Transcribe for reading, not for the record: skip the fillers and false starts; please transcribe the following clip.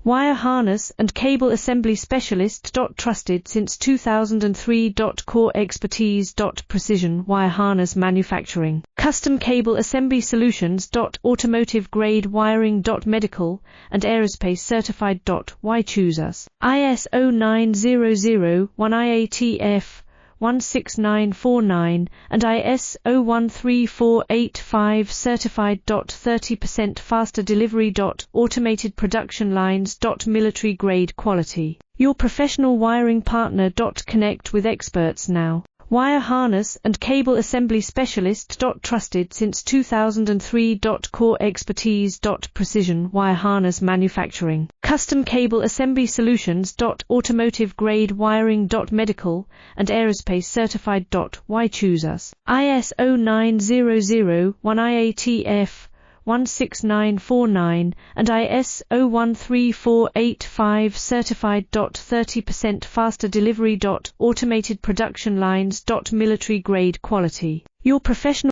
Wire harness and cable assembly specialist. Trusted since 2003. Core expertise. Precision wire harness manufacturing. Custom cable assembly solutions. Automotive grade wiring. Medical and aerospace certified. Why choose us? ISO 9001-IATF-16949 and ISO 13485 certified. 30% faster delivery. Automated production lines. Military grade quality. Your professional wiring partner. Connect with experts now. Wire harness and cable assembly specialist. Trusted since 2003. Core expertise. Precision wire harness manufacturing. Custom cable assembly solutions. Automotive grade wiring. Medical and aerospace certified. Why choose us? ISO 9001-IATF-16949 and ISO 13485 certified. 30% faster delivery. Automated production lines. Military grade quality. Your professional